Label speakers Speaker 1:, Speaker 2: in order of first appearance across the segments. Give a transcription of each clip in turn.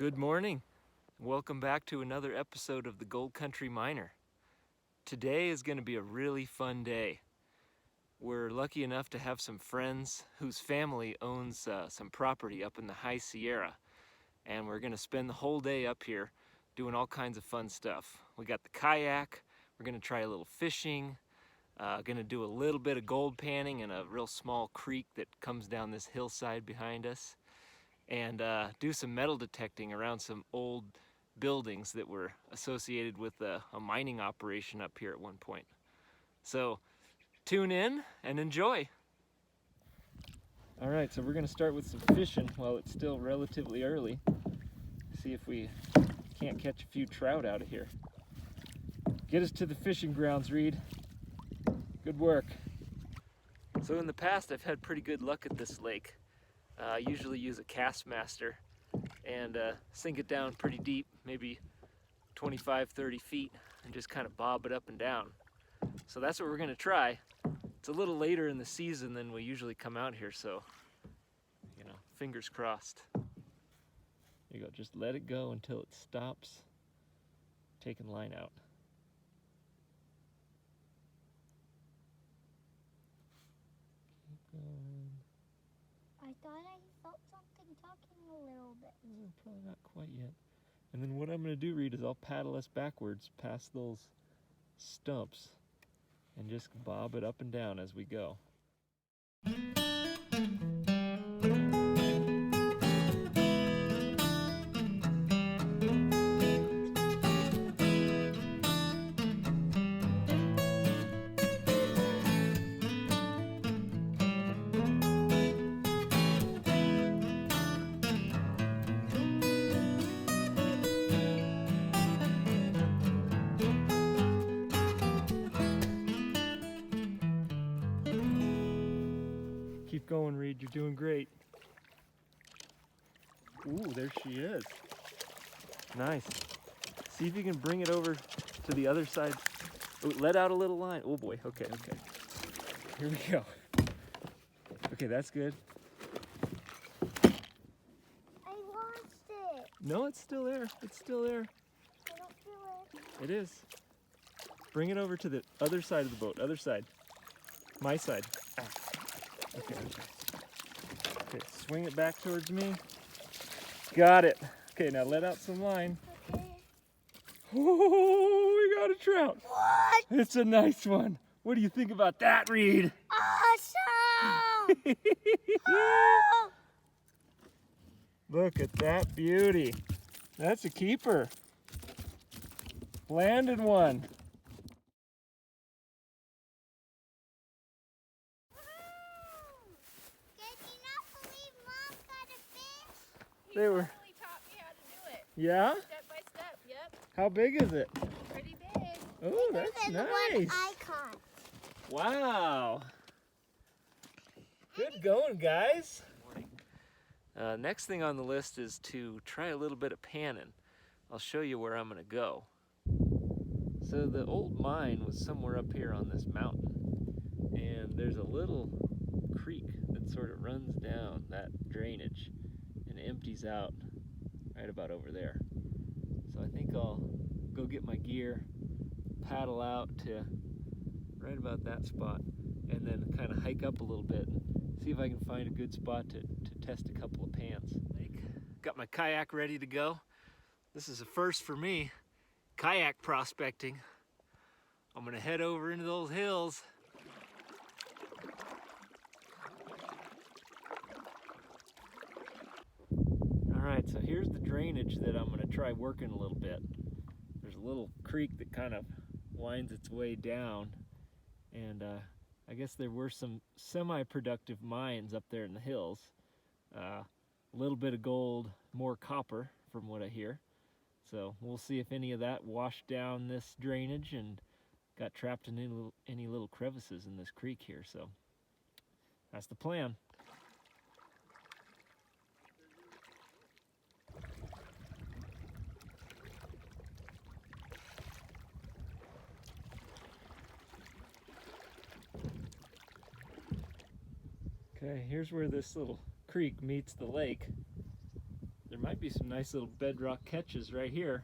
Speaker 1: Good morning. Welcome back to another episode of the Gold Country Miner. Today is going to be a really fun day. We're lucky enough to have some friends whose family owns some property up in the High Sierra, and we're going to spend the whole day up here doing all kinds of fun stuff. We got the kayak, we're going to try a little fishing, going to do a little bit of gold panning in a real small creek that comes down this hillside behind us, and do some metal detecting around some old buildings that were associated with a mining operation up here at one point. So tune in and enjoy. All right, so we're going to start with some fishing while it's still relatively early. See if we can't catch a few trout out of here. Get us to the fishing grounds, Reed. Good work. So in the past I've had pretty good luck at this lake. I usually use a Castmaster and sink it down pretty deep, maybe 25-30 feet, and just kind of bob it up and down. So that's what we're going to try. It's a little later in the season than we usually come out here, so, you know, fingers crossed. There you go, just let it go until it stops taking line out. Keep going.
Speaker 2: I thought I felt something tugging a little bit.
Speaker 1: Probably not quite yet. And then what I'm going to do, Reed, is I'll paddle us backwards past those stumps and just bob it up and down as we go. Keep going, Reed, you're doing great. Ooh, there she is. Nice. See if you can bring it over to the other side. Oh, let out a little line. Oh boy, okay. Here we go. Okay, that's good.
Speaker 2: I lost it.
Speaker 1: No, it's still there. It's still there.
Speaker 2: I don't feel it.
Speaker 1: It is. Bring it over to the other side of the boat. Other side. My side. Ah. Okay. Okay, swing it back towards me. Got it. Okay, now let out some line.
Speaker 2: Okay.
Speaker 1: Oh, we got a trout.
Speaker 2: What?
Speaker 1: It's a nice one. What do you think about that, Reed?
Speaker 2: Awesome! Oh!
Speaker 1: Look at that beauty. That's a keeper. Landed one.
Speaker 2: Did you not believe Mom got a fish?
Speaker 1: They were.
Speaker 3: He taught me how to do it.
Speaker 1: Yeah?
Speaker 3: Step by step, yep.
Speaker 1: How big is it?
Speaker 3: Pretty big.
Speaker 1: Oh, that's
Speaker 2: Than the one
Speaker 1: nice.
Speaker 2: I caught.
Speaker 1: Wow. Good going, guys. Next thing on the list is to try a little bit of panning. I'll show you where I'm going to go. So the old mine was somewhere up here on this mountain, and there's a little creek that sort of runs down that drainage and empties out right about over there. So I think I'll go get my gear, paddle out to right about that spot, and then kind of hike up a little bit and see if I can find a good spot to test a couple of pans. Got my kayak ready to go. This is a first for me, kayak prospecting. I'm gonna head over into those hills. All right, so here's the drainage that I'm gonna try working a little bit. There's a little creek that kind of winds its way down, and I guess there were some semi-productive mines up there in the hills. A little bit of gold, more copper from what I hear. So we'll see if any of that washed down this drainage and got trapped in any little crevices in this creek here. So that's the plan. Okay, here's where this little creek meets the lake. There might be some nice little bedrock catches right here,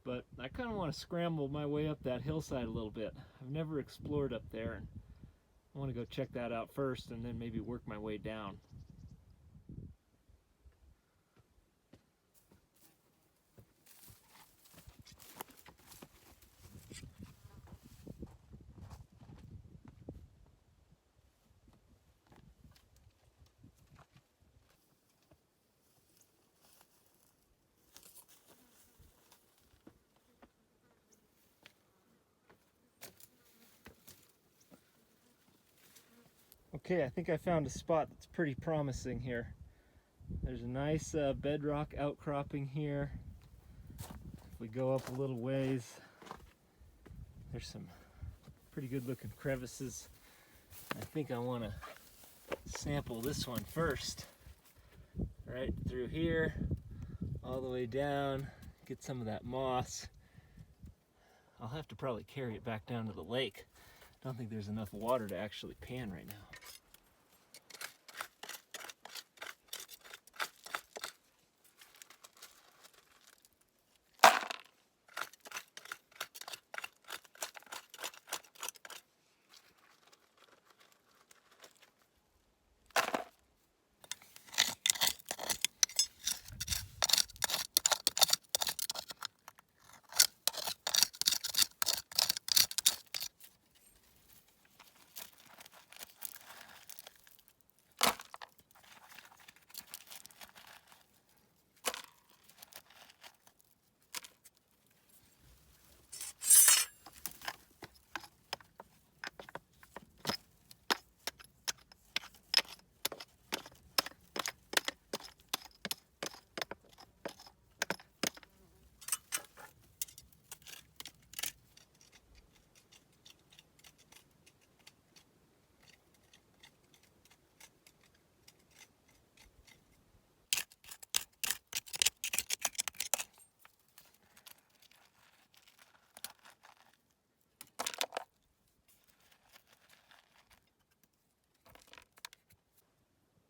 Speaker 1: but I kind of want to scramble my way up that hillside a little bit. I've never explored up there, and I want to go check that out first and then maybe work my way down. Okay, I think I found a spot that's pretty promising here. There's a nice bedrock outcropping here. If we go up a little ways, there's some pretty good looking crevices. I think I want to sample this one first. Right through here, all the way down, get some of that moss. I'll have to probably carry it back down to the lake. I don't think there's enough water to actually pan right now.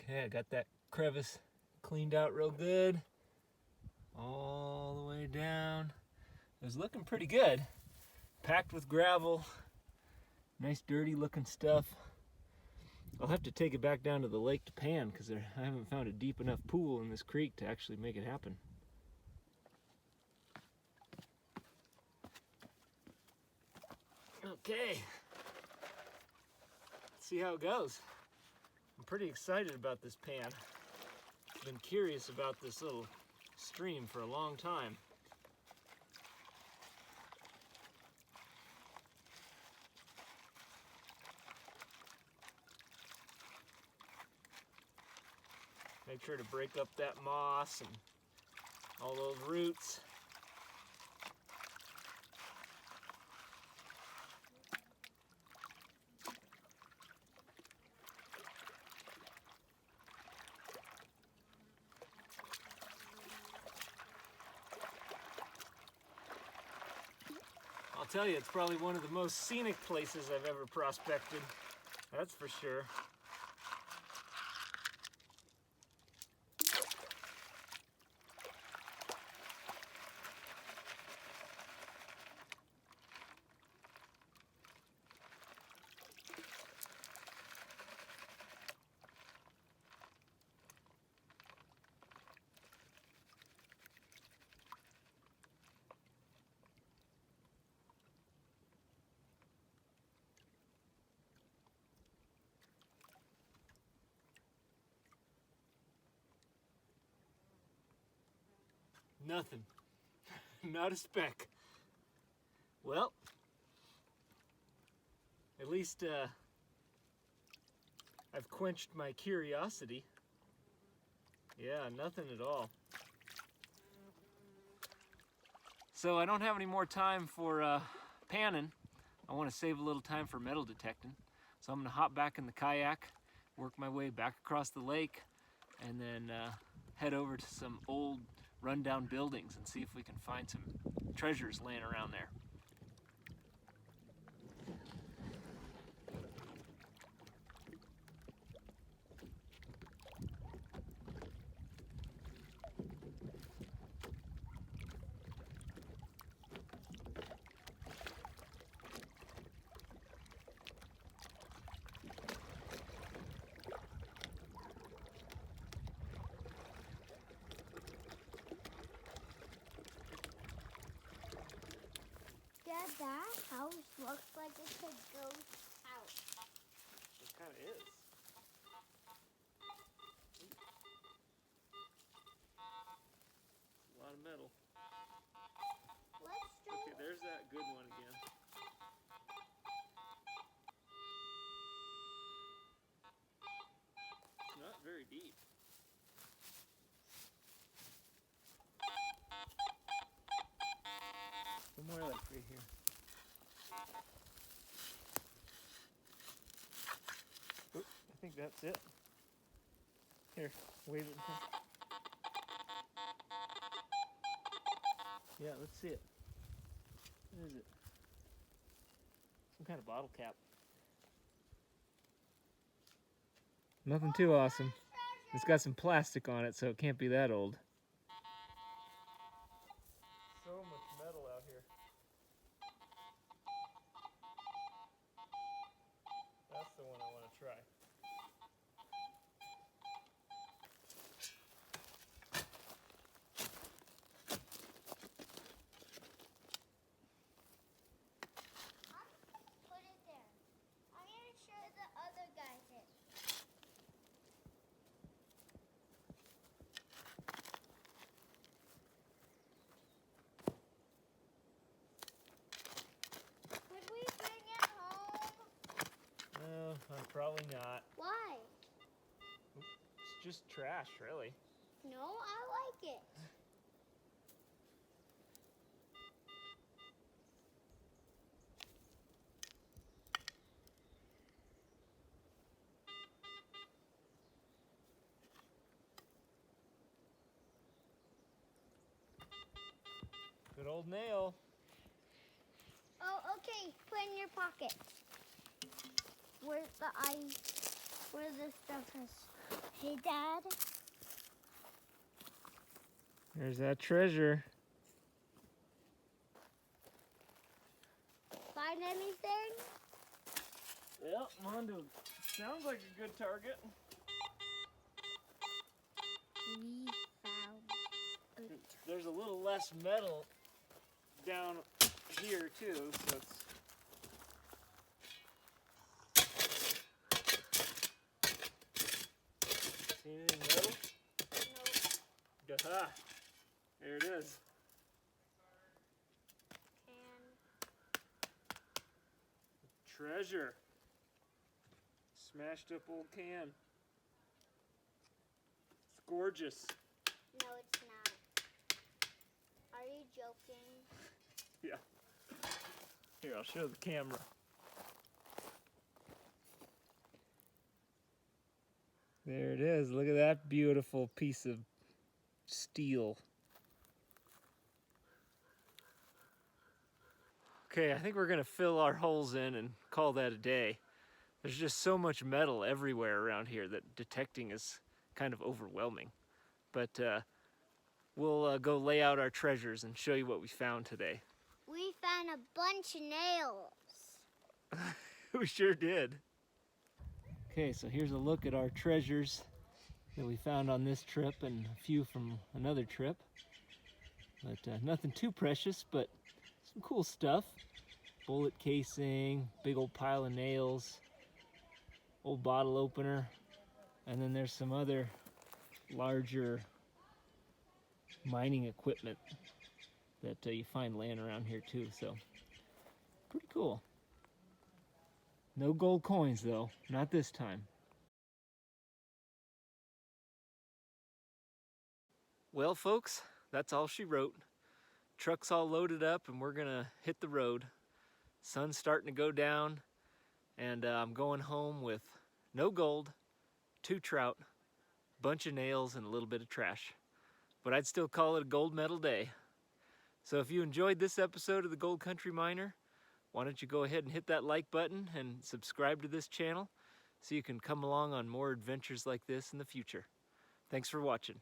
Speaker 1: Okay, I got that crevice cleaned out real good. All the way down. It was looking pretty good. Packed with gravel. Nice dirty looking stuff. I'll have to take it back down to the lake to pan because I haven't found a deep enough pool in this creek to actually make it happen. Okay. Let's see how it goes. I'm pretty excited about this pan. I've been curious about this little stream for a long time. Make sure to break up that moss and all those roots. I'll tell you, it's probably one of the most scenic places I've ever prospected. That's for sure. Nothing. Not a speck. Well, at least I've quenched my curiosity. Yeah, nothing at all. So I don't have any more time for panning. I want to save a little time for metal detecting. So I'm going to hop back in the kayak, work my way back across the lake, and then head over to some old rundown buildings and see if we can find some treasures laying around there.
Speaker 2: house looks like it's a ghost house.
Speaker 1: It kind of is. A lot of metal.
Speaker 2: Let's try.
Speaker 1: Okay, there's that good one again. It's not very deep. One more like right here. Oop, I think that's it. Here, wave it. Yeah, let's see it. What is it? Some kind of bottle cap. Nothing too awesome. It's got some plastic on it, so it can't be that old. So much metal out here. That's the one I want to try.
Speaker 2: Put it there. I'm gonna show the other guys it. Could we bring it home?
Speaker 1: No, probably not.
Speaker 2: Why?
Speaker 1: It's just trash, really.
Speaker 2: No, I like it.
Speaker 1: Good old nail.
Speaker 2: Oh, okay. Put in your pocket. Where's the ice? Where the stuff is? Hey, Dad.
Speaker 1: There's that treasure.
Speaker 2: Find anything?
Speaker 1: Well, Mondo sounds like a good target.
Speaker 2: We found it.
Speaker 1: There's a little less metal down here too, so it's see anything metal?
Speaker 2: Nope.
Speaker 1: Aha! There it is. Treasure. Smashed up old can. It's gorgeous.
Speaker 2: No, it's not. Are you joking?
Speaker 1: Yeah. Here, I'll show the camera. There it is. Look at that beautiful piece of steel. Okay, I think we're gonna fill our holes in and call that a day. There's just so much metal everywhere around here that detecting is kind of overwhelming. But we'll go lay out our treasures and show you what we found today.
Speaker 2: We found a bunch of nails.
Speaker 1: We sure did. Okay, so here's a look at our treasures that we found on this trip and a few from another trip. But nothing too precious, but some cool stuff. Bullet casing, big old pile of nails, old bottle opener, and then there's some other larger mining equipment that you find laying around here too, so pretty cool. No gold coins though, not this time. Well folks, that's all she wrote. Truck's all loaded up and we're gonna hit the road. Sun's starting to go down and I'm going home with no gold, 2 trout, bunch of nails, and a little bit of trash. But I'd still call it a gold medal day. So if you enjoyed this episode of the Gold Country Miner, why don't you go ahead and hit that like button and subscribe to this channel so you can come along on more adventures like this in the future. Thanks for watching.